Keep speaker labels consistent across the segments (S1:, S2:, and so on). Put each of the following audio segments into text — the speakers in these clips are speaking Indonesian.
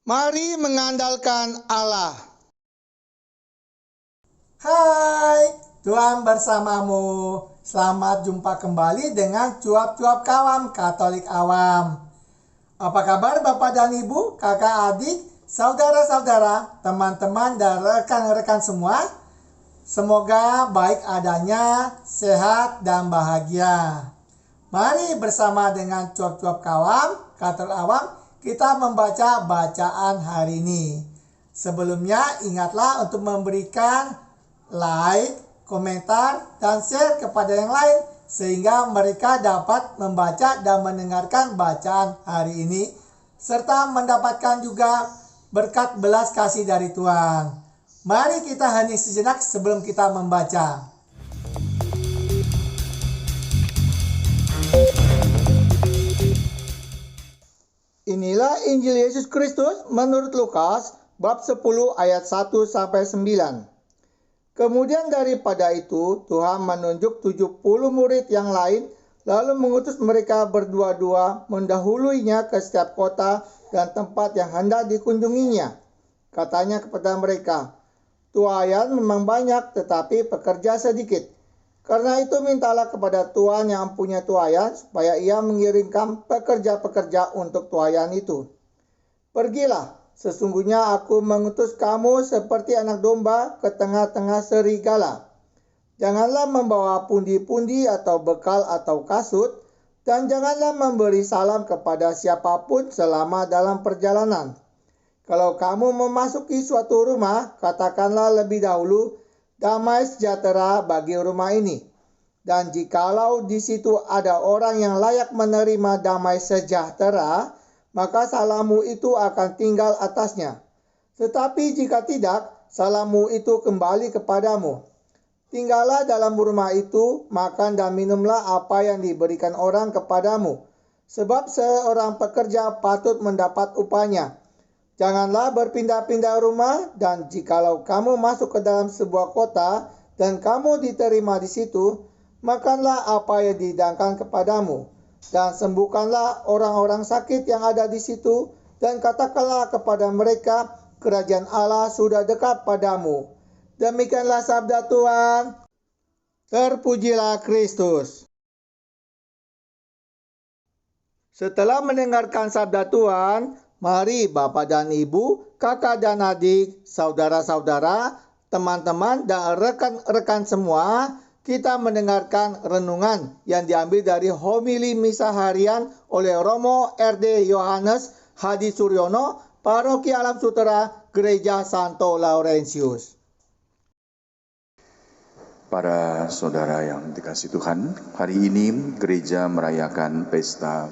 S1: Mari mengandalkan Allah.
S2: Hai, Tuhan bersamamu. Selamat jumpa kembali dengan cuap-cuap kawam Katolik awam. Apa kabar Bapak dan Ibu, kakak adik, saudara-saudara, teman-teman dan rekan-rekan semua? Semoga baik adanya, sehat dan bahagia. Mari bersama dengan cuap-cuap kawam Katolik awam kita membaca bacaan hari ini. Sebelumnya ingatlah untuk memberikan like, komentar, dan share kepada yang lain sehingga mereka dapat membaca dan mendengarkan bacaan hari ini serta mendapatkan juga berkat belas kasih dari Tuhan. Mari kita hening sejenak sebelum kita membaca.
S1: Inilah Injil Yesus Kristus menurut Lukas bab 10 ayat 1 sampai 9. Kemudian daripada itu Tuhan menunjuk 70 murid yang lain lalu mengutus mereka berdua-dua mendahuluinya ke setiap kota dan tempat yang hendak dikunjunginya. Katanya kepada mereka, "Tuaian memang banyak tetapi pekerja sedikit. Karena itu mintalah kepada Tuhan yang punya tuaian supaya ia mengirimkan pekerja-pekerja untuk tuaian itu. Pergilah, sesungguhnya aku mengutus kamu seperti anak domba ke tengah-tengah serigala. Janganlah membawa pundi-pundi atau bekal atau kasut, dan janganlah memberi salam kepada siapapun selama dalam perjalanan. Kalau kamu memasuki suatu rumah, katakanlah lebih dahulu, damai sejahtera bagi rumah ini. Dan jikalau di situ ada orang yang layak menerima damai sejahtera, maka salammu itu akan tinggal atasnya. Tetapi jika tidak, salammu itu kembali kepadamu. Tinggallah dalam rumah itu, makan dan minumlah apa yang diberikan orang kepadamu. Sebab seorang pekerja patut mendapat upahnya. Janganlah berpindah-pindah rumah, dan jikalau kamu masuk ke dalam sebuah kota dan kamu diterima di situ, makanlah apa yang dihidangkan kepadamu, dan sembuhkanlah orang-orang sakit yang ada di situ, dan katakanlah kepada mereka, kerajaan Allah sudah dekat padamu. Demikianlah sabda Tuhan. Terpujilah Kristus. Setelah mendengarkan sabda Tuhan, mari Bapak dan Ibu, kakak dan adik, saudara-saudara, teman-teman dan rekan-rekan semua, kita mendengarkan renungan yang diambil dari homili misa harian oleh Romo RD Yohanes Hadi Suryono, Paroki Alam Sutera, Gereja Santo Laurentius.
S3: Para saudara yang dikasihi Tuhan, hari ini gereja merayakan pesta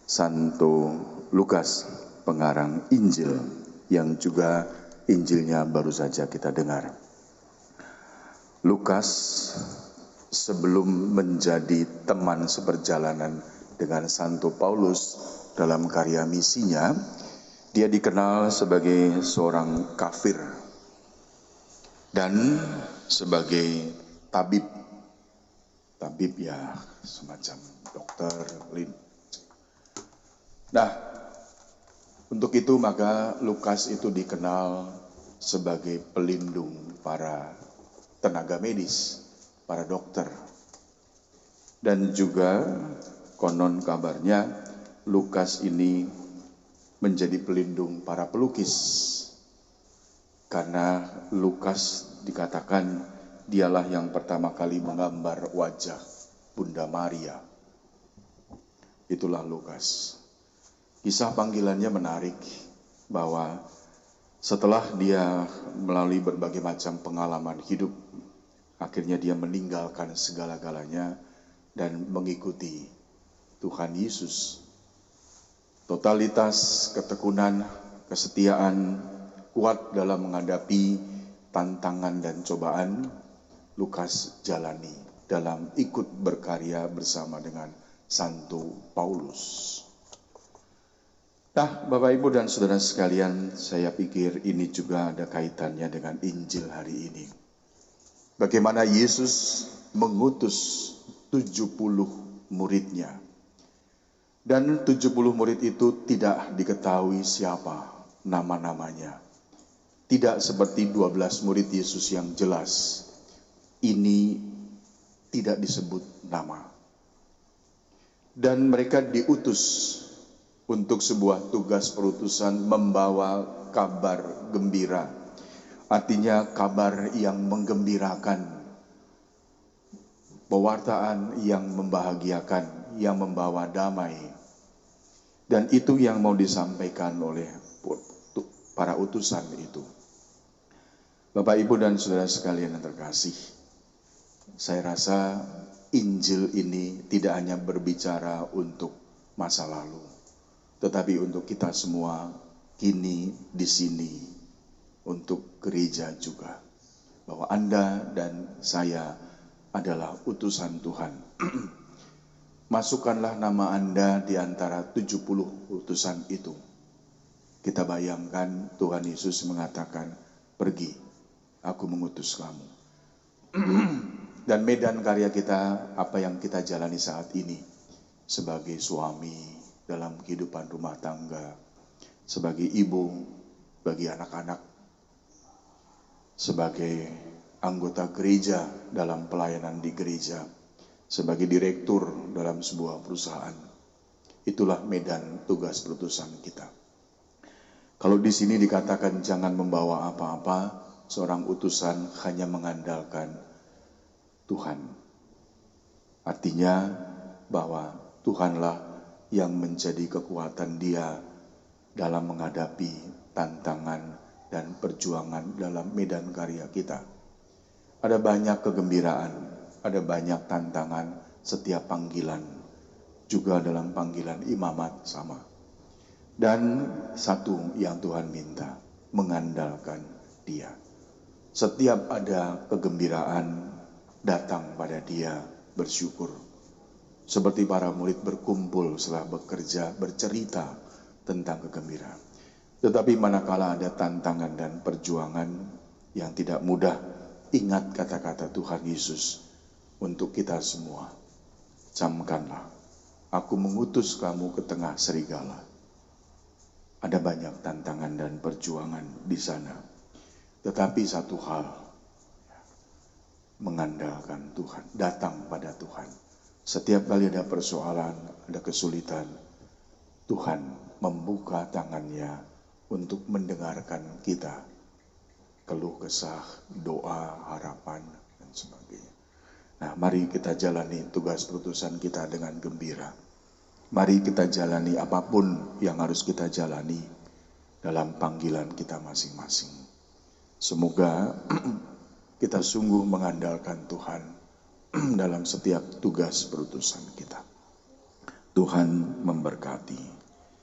S3: Santo Lukas, pengarang Injil, yang juga Injilnya baru saja kita dengar. Lukas sebelum menjadi teman seperjalanan dengan Santo Paulus dalam karya misinya, dia dikenal sebagai seorang kafir dan sebagai tabib. Tabib ya semacam dokter. Nah, untuk itu maka Lukas itu dikenal sebagai pelindung para tenaga medis, para dokter. Dan juga konon kabarnya Lukas ini menjadi pelindung para pelukis. Karena Lukas dikatakan dialah yang pertama kali menggambar wajah Bunda Maria. Itulah Lukas. Kisah panggilannya menarik bahwa setelah dia melalui berbagai macam pengalaman hidup, akhirnya dia meninggalkan segala-galanya dan mengikuti Tuhan Yesus. Totalitas, ketekunan, kesetiaan, kuat dalam menghadapi tantangan dan cobaan, Lukas jalani dalam ikut berkarya bersama dengan Santo Paulus. Nah, Bapak Ibu dan Saudara sekalian, saya pikir ini juga ada kaitannya dengan Injil hari ini. Bagaimana Yesus mengutus 70 muridnya. Dan 70 murid itu tidak diketahui siapa nama-namanya. Tidak seperti 12 murid Yesus yang jelas. Ini tidak disebut nama. Dan mereka diutus untuk sebuah tugas perutusan membawa kabar gembira. Artinya kabar yang menggembirakan. Pewartaan yang membahagiakan, yang membawa damai. Dan itu yang mau disampaikan oleh para utusan itu. Bapak, Ibu, dan saudara sekalian yang terkasih, saya rasa Injil ini tidak hanya berbicara untuk masa lalu, tetapi untuk kita semua kini di sini, untuk gereja juga. Bahwa Anda dan saya adalah utusan Tuhan. Masukkanlah nama Anda di antara 70 utusan itu. Kita bayangkan Tuhan Yesus mengatakan, pergi, aku mengutus kamu. Dan medan karya kita, apa yang kita jalani saat ini, sebagai suami dalam kehidupan rumah tangga, sebagai ibu bagi anak-anak, sebagai anggota gereja dalam pelayanan di gereja, sebagai direktur dalam sebuah perusahaan. Itulah medan tugas perutusan kita. Kalau di sini dikatakan jangan membawa apa-apa, seorang utusan hanya mengandalkan Tuhan. Artinya bahwa Tuhanlah yang menjadi kekuatan dia dalam menghadapi tantangan dan perjuangan dalam medan karya kita. Ada banyak kegembiraan, ada banyak tantangan setiap panggilan, juga dalam panggilan imamat sama. Dan satu yang Tuhan minta, mengandalkan Dia. Setiap ada kegembiraan, datang pada Dia, bersyukur. Seperti para murid berkumpul setelah bekerja, bercerita tentang kegembiraan. Tetapi manakala ada tantangan dan perjuangan yang tidak mudah, ingat kata-kata Tuhan Yesus untuk kita semua. Camkanlah, aku mengutus kamu ke tengah serigala. Ada banyak tantangan dan perjuangan di sana. Tetapi satu hal, mengandalkan Tuhan, datang pada Tuhan. Setiap kali ada persoalan, ada kesulitan, Tuhan membuka tangannya untuk mendengarkan kita. Keluh kesah, doa, harapan, dan sebagainya. Nah, mari kita jalani tugas perutusan kita dengan gembira. Mari kita jalani apapun yang harus kita jalani dalam panggilan kita masing-masing. Semoga kita sungguh mengandalkan Tuhan dalam setiap tugas perutusan kita. Tuhan memberkati.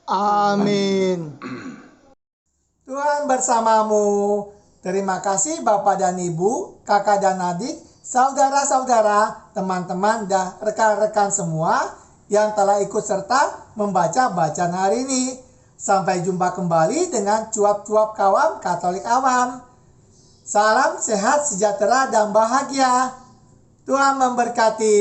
S1: Amin.
S2: Tuhan bersamamu. Terima kasih Bapak dan Ibu, kakak dan adik, saudara-saudara, teman-teman, dan rekan-rekan semua yang telah ikut serta membaca bacaan hari ini. Sampai jumpa kembali dengan cuap-cuap kawam Katolik Awam. Salam sehat, sejahtera, dan bahagia. Tuhan memberkati.